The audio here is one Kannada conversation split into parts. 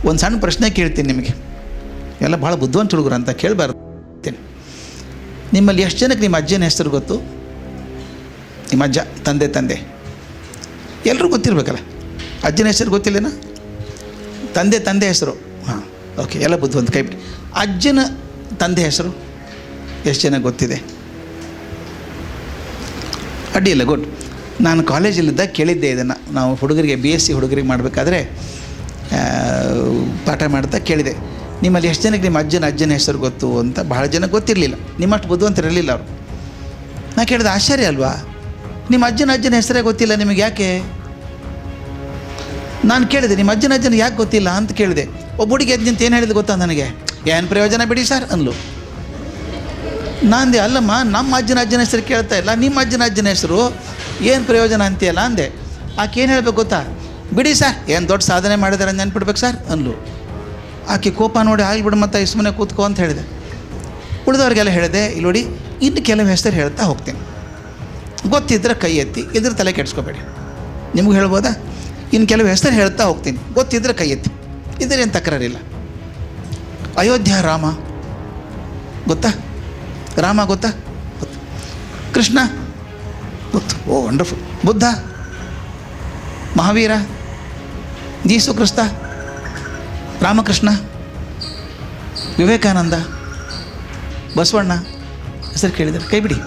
ಒಂದು ಸಣ್ಣ ಪ್ರಶ್ನೆ ಕೇಳ್ತೀನಿ ನಿಮಗೆ, ಎಲ್ಲ ಭಾಳ ಬುದ್ಧಿವಂತ ಹುಡುಗರು ಅಂತ ಕೇಳಬಾರ್ದು. ನಿಮ್ಮಲ್ಲಿ ಎಷ್ಟು ಜನಕ್ಕೆ ನಿಮ್ಮ ಅಜ್ಜನ ಹೆಸರು ಗೊತ್ತು? ನಿಮ್ಮ ಅಜ್ಜ, ತಂದೆ ಎಲ್ಲರೂ ಗೊತ್ತಿರಬೇಕಲ್ಲ. ಅಜ್ಜನ ಹೆಸರು ಗೊತ್ತಿಲ್ಲೇನ? ತಂದೆ ಹೆಸರು. ಹಾಂ, ಓಕೆ, ಎಲ್ಲ ಬುದ್ಧಿವಂತ ಕೈ ಬಿಡಿ. ಅಜ್ಜನ ತಂದೆ ಹೆಸರು ಎಷ್ಟು ಜನ ಗೊತ್ತಿದೆ? ಅಡ್ಡಿಲ್ಲ, ಗುಡ್. ನಾನು ಕಾಲೇಜಲ್ಲಿದ್ದಾಗ ಕೇಳಿದ್ದೆ ಇದನ್ನು. ನಾವು ಹುಡುಗರಿಗೆ BSc ಹುಡುಗರಿಗೆ ಮಾಡಬೇಕಾದ್ರೆ ಪಾಠ ಮಾಡ್ತಾ ಕೇಳಿದೆ, ನಿಮ್ಮಲ್ಲಿ ಎಷ್ಟು ಜನಕ್ಕೆ ನಿಮ್ಮ ಅಜ್ಜನ ಹೆಸರು ಗೊತ್ತು ಅಂತ. ಭಾಳ ಜನ ಗೊತ್ತಿರಲಿಲ್ಲ, ನಿಮ್ಮಷ್ಟು ಬುದ್ಧಿವಂತರಿರಲಿಲ್ಲ ಅವರು. ನಾನು ಕೇಳಿದೆ, ಆಶ್ಚರ್ಯ ಅಲ್ವಾ, ನಿಮ್ಮ ಅಜ್ಜನ ಹೆಸರೇ ಗೊತ್ತಿಲ್ಲ ನಿಮಗೆ, ಯಾಕೆ? ನಾನು ಕೇಳಿದೆ, ನಿಮ್ಮ ಅಜ್ಜನ ಯಾಕೆ ಗೊತ್ತಿಲ್ಲ ಅಂತ ಕೇಳಿದೆ. ಒಬ್ಬ ಹುಡುಗಿ ಎದ್ದು ನಿಂತು ಏನು ಹೇಳಿದೆ ಗೊತ್ತಾ ನನಗೆ? ಏನು ಪ್ರಯೋಜನ ಬಿಡಿ ಸರ್ ಅನ್ಲು. ನಾಂದೆ, ಅಲ್ಲಮ್ಮ, ನಮ್ಮ ಅಜ್ಜನ ಹೆಸರು ಕೇಳ್ತಾ ಇಲ್ಲ, ನಿಮ್ಮ ಅಜ್ಜನ ಹೆಸರು ಏನು ಪ್ರಯೋಜನ ಅಂತೀಯಲ್ಲ ಅಂದೆ. ಆಕೆ ಏನು ಹೇಳಬೇಕು ಗೊತ್ತಾ? ಬಿಡಿ ಸರ್, ಏನು ದೊಡ್ಡ ಸಾಧನೆ ಮಾಡಿದಾರೆ ನೆನ್ಪಿಡ್ಬೇಕು ಸರ್ ಅನ್ಲು. ಆಕೆ ಕೋಪ ನೋಡಿ, ಆಗಿಬಿಡು ಮತ್ತೆ ಸುಮ್ಮನೆ ಕೂತ್ಕೋ ಅಂತ ಹೇಳಿದೆ. ಉಳಿದವ್ರಿಗೆಲ್ಲ ಹೇಳಿದೆ, ಇಲ್ಲಿ ನೋಡಿ, ಇನ್ನು ಕೆಲವು ಹೆಸರು ಹೇಳ್ತಾ ಹೋಗ್ತೀನಿ, ಗೊತ್ತಿದ್ದರೆ ಕೈ ಎತ್ತಿ, ಇದ್ರ ತಲೆ ಕೆಡಿಸ್ಕೋಬೇಡಿ. ನಿಮಗೂ ಹೇಳ್ಬೋದಾ? ಇನ್ನು ಕೆಲವು ಹೆಸರು ಹೇಳ್ತಾ ಹೋಗ್ತೀನಿ, ಗೊತ್ತಿದ್ದರೆ ಕೈ ಎತ್ತಿ, ಇದರೇನು ತಕರಾರಿಲ್ಲ. ಅಯೋಧ್ಯ ರಾಮ ಗೊತ್ತಾ? ರಾಮ ಗೊತ್ತಾ? ಗೊತ್ತು. ಕೃಷ್ಣ ಗೊತ್ತು, ಓ ವಂಡರ್ಫುಲ್. ಬುದ್ಧ, ಮಹಾವೀರ, ಯೇಸು ಕ್ರಿಸ್ತ, ರಾಮಕೃಷ್ಣ, ವಿವೇಕಾನಂದ, ಬಸವಣ್ಣ ಹೆಸರು ಕೇಳಿದರೆ ಕೈ ಬಿಡಿ.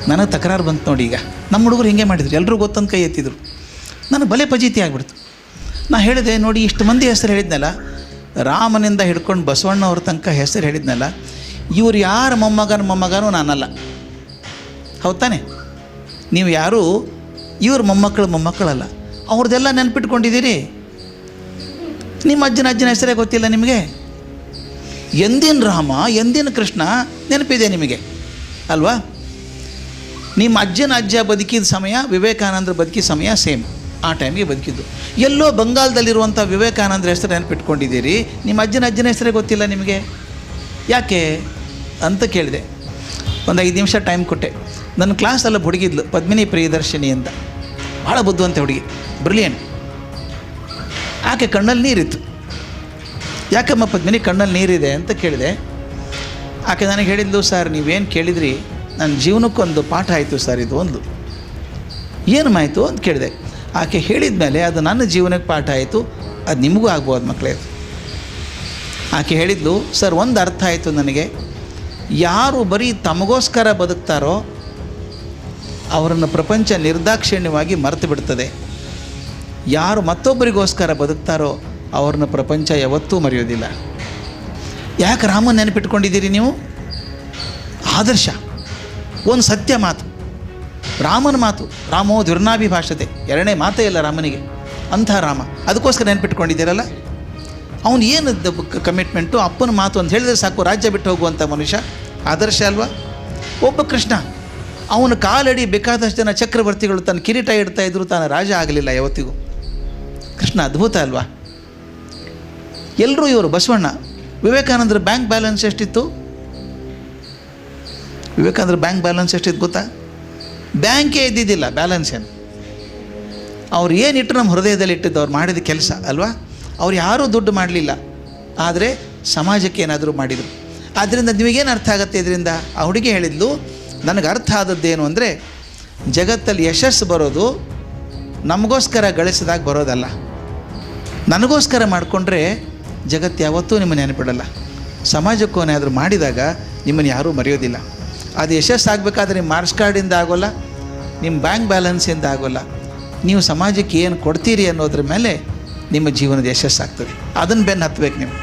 ನನಗೆ ತಕರಾರು ಬಂತು ನೋಡಿ. ಈಗ ನಮ್ಮ ಹುಡುಗರು ಹಿಂಗೆ ಮಾಡಿದ್ರು, ಎಲ್ಲರೂ ಗೊತ್ತಂತ ಕೈ ಎತ್ತಿದ್ರು. ನನಗೆ ಬಲೆ ಫಜೀತಿ ಆಗಿಬಿಡ್ತು. ನಾ ಹೇಳಿದೆ, ನೋಡಿ, ಇಷ್ಟು ಮಂದಿ ಹೆಸರು ಹೇಳಿದ್ನಲ್ಲ, ರಾಮನಿಂದ ಹಿಡ್ಕೊಂಡು ಬಸವಣ್ಣವ್ರ ತನಕ ಹೆಸರು ಹೇಳಿದ್ನಲ್ಲ, ಇವ್ರು ಯಾರ ಮೊಮ್ಮಗನೂ ನಾನಲ್ಲ. ಹೌದು ತಾನೆ? ನೀವು ಯಾರೂ ಇವ್ರ ಮೊಮ್ಮಕ್ಕಳಲ್ಲ, ಅವ್ರದ್ದೆಲ್ಲ ನೆನ್ಪಿಟ್ಕೊಂಡಿದ್ದೀರಿ. ನಿಮ್ಮ ಅಜ್ಜನ ಹೆಸರೇ ಗೊತ್ತಿಲ್ಲ ನಿಮಗೆ. ಎಂದಿನ ರಾಮ, ಎಂದಿನ ಕೃಷ್ಣ ನೆನಪಿದೆ ನಿಮಗೆ ಅಲ್ವಾ? ನಿಮ್ಮ ಅಜ್ಜ ಬದುಕಿದ ಸಮಯ, ವಿವೇಕಾನಂದರ ಬದುಕಿದ ಸಮಯ ಸೇಮ್. ಆ ಟೈಮಿಗೆ ಬದುಕಿದ್ದು. ಎಲ್ಲೋ ಬಂಗಾಲದಲ್ಲಿರುವಂಥ ವಿವೇಕಾನಂದರ ಹೆಸರು ನೆನಪಿಟ್ಕೊಂಡಿದ್ದೀರಿ, ನಿಮ್ಮ ಅಜ್ಜನ ಹೆಸರೇ ಗೊತ್ತಿಲ್ಲ ನಿಮಗೆ. ಯಾಕೆ ಅಂತ ಕೇಳಿದೆ. ಒಂದು 5 ನಿಮಿಷ ಟೈಮ್ ಕೊಟ್ಟೆ. ನನ್ನ ಕ್ಲಾಸಲ್ಲಿ ಹುಡುಗಿದ್ಲು, ಪದ್ಮಿನಿ ಪ್ರಿಯದರ್ಶಿನಿ ಅಂತ, ಭಾಳ ಬುದ್ಧಿವಂತ ಹುಡುಗಿ, ಬ್ರಿಲಿಯಂಟ್. ಆಕೆ ಕಣ್ಣಲ್ಲಿ ನೀರಿತ್ತು. ಯಾಕಮ್ಮ ಪದ್ಮಿನಿ ಕಣ್ಣಲ್ಲಿ ನೀರಿದೆ ಅಂತ ಕೇಳಿದೆ. ಆಕೆ ನನಗೆ ಹೇಳಿದ್ಲು, ಸರ್ ನೀವೇನು ಕೇಳಿದ್ರಿ ನನ್ನ ಜೀವನಕ್ಕೊಂದು ಪಾಠ ಆಯಿತು ಸರ್ ಇದು ಒಂದು. ಏನು ಮಾಯಿತು ಅಂತ ಕೇಳಿದೆ. ಆಕೆ ಹೇಳಿದ ಮೇಲೆ ಅದು ನನ್ನ ಜೀವನಕ್ಕೆ ಪಾಠ ಆಯಿತು, ಅದು ನಿಮಗೂ ಆಗ್ಬೋದು ಮಕ್ಕಳೇ. ಆಕೆ ಹೇಳಿದ್ಲು, ಸರ್ ಒಂದು ಅರ್ಥ ಆಯಿತು ನನಗೆ, ಯಾರು ಬರೀ ತಮಗೋಸ್ಕರ ಬದುಕ್ತಾರೋ ಅವರನ್ನು ಪ್ರಪಂಚ ನಿರ್ದಾಕ್ಷಿಣ್ಯವಾಗಿ ಮರೆತು ಬಿಡ್ತದೆ. ಯಾರು ಮತ್ತೊಬ್ಬರಿಗೋಸ್ಕರ ಬದುಕ್ತಾರೋ ಅವ್ರನ್ನ ಪ್ರಪಂಚ ಯಾವತ್ತೂ ಮರೆಯೋದಿಲ್ಲ. ಯಾಕೆ ರಾಮನ ನೆನಪಿಟ್ಕೊಂಡಿದ್ದೀರಿ ನೀವು? ಆದರ್ಶ, ಒಂದು ಸತ್ಯ ಮಾತು, ರಾಮನ ಮಾತು. ರಾಮೋ ದುರ್ನಾಭಿಭಾಷತೆ, ಎರಡನೇ ಮಾತೇ ಇಲ್ಲ ರಾಮನಿಗೆ, ಅಂಥ ರಾಮ. ಅದಕ್ಕೋಸ್ಕರ ನೆನಪಿಟ್ಕೊಂಡಿದ್ದೀರಲ್ಲ. ಅವನು ಏನು ಕಮಿಟ್ಮೆಂಟು, ಅಪ್ಪನ ಮಾತು ಅಂತ ಹೇಳಿದ್ರೆ ಸಾಕು, ರಾಜ್ಯ ಬಿಟ್ಟು ಹೋಗುವಂಥ ಮನುಷ್ಯ. ಆದರ್ಶ ಅಲ್ವಾ? ಒಬ್ಬ ಕೃಷ್ಣ, ಅವನ ಕಾಲಡಿ ಬೇಕಾದಷ್ಟು ಜನ ಚಕ್ರವರ್ತಿಗಳು ತನ್ನ ಕಿರೀಟ ಇಡ್ತಾ ಇದ್ರು, ತಾನು ರಾಜ ಆಗಲಿಲ್ಲ ಯಾವತ್ತಿಗೂ. ಕೃಷ್ಣ ಅದ್ಭುತ ಅಲ್ವಾ? ಎಲ್ಲರೂ ಇವರು. ಬಸವಣ್ಣ, ವಿವೇಕಾನಂದರ ಬ್ಯಾಂಕ್ ಬ್ಯಾಲೆನ್ಸ್ ಎಷ್ಟಿತ್ತು? ವಿವೇಕಾನಂದರ ಬ್ಯಾಂಕ್ ಬ್ಯಾಲೆನ್ಸ್ ಎಷ್ಟಿತ್ತು ಗೊತ್ತಾ? ಬ್ಯಾಂಕೇ ಇದ್ದಿದ್ದಿಲ್ಲ ಬ್ಯಾಲೆನ್ಸ್ ಏನು. ಅವ್ರು ಏನಿಟ್ಟು ನಮ್ಮ ಹೃದಯದಲ್ಲಿ ಇಟ್ಟಿದ್ದು, ಅವ್ರು ಮಾಡಿದ ಕೆಲಸ ಅಲ್ವಾ? ಅವ್ರು ಯಾರೂ ದುಡ್ಡು ಮಾಡಲಿಲ್ಲ, ಆದರೆ ಸಮಾಜಕ್ಕೆ ಏನಾದರೂ ಮಾಡಿದರು. ಆದ್ದರಿಂದ ನಿಮಗೇನು ಅರ್ಥ ಆಗುತ್ತೆ ಇದರಿಂದ? ಆ ಹುಡುಗಿ ಹೇಳಿದ್ಲು, ನನಗೆ ಅರ್ಥ ಆದದ್ದೇನು ಅಂದರೆ, ಜಗತ್ತಲ್ಲಿ ಯಶಸ್ಸು ಬರೋದು ನಮಗೋಸ್ಕರ ಗಳಿಸಿದಾಗ ಬರೋದಲ್ಲ. ನನಗೋಸ್ಕರ ಮಾಡಿಕೊಂಡ್ರೆ ಜಗತ್ತು ಯಾವತ್ತೂ ನಿಮ್ಮನ್ನು ನೆನಪಿಡಲ್ಲ. ಸಮಾಜಕ್ಕೂ ಏನಾದರೂ ಮಾಡಿದಾಗ ನಿಮ್ಮನ್ನು ಯಾರೂ ಮರೆಯೋದಿಲ್ಲ. ಅದು ಯಶಸ್ಸಾಗಬೇಕಾದ್ರೆ ನಿಮ್ಮ ಮಾರ್ಕ್ಸ್ ಕಾರ್ಡಿಂದ ಆಗೋಲ್ಲ, ನಿಮ್ಮ ಬ್ಯಾಂಕ್ ಬ್ಯಾಲೆನ್ಸಿಂದ ಆಗೋಲ್ಲ. ನೀವು ಸಮಾಜಕ್ಕೆ ಏನು ಕೊಡ್ತೀರಿ ಅನ್ನೋದ್ರ ಮೇಲೆ ನಿಮ್ಮ ಜೀವನದ ಯಶಸ್ಸಾಗ್ತದೆ. ಅದನ್ನು ಬೆನ್ನು ಹತ್ತಬೇಕು ನೀವು.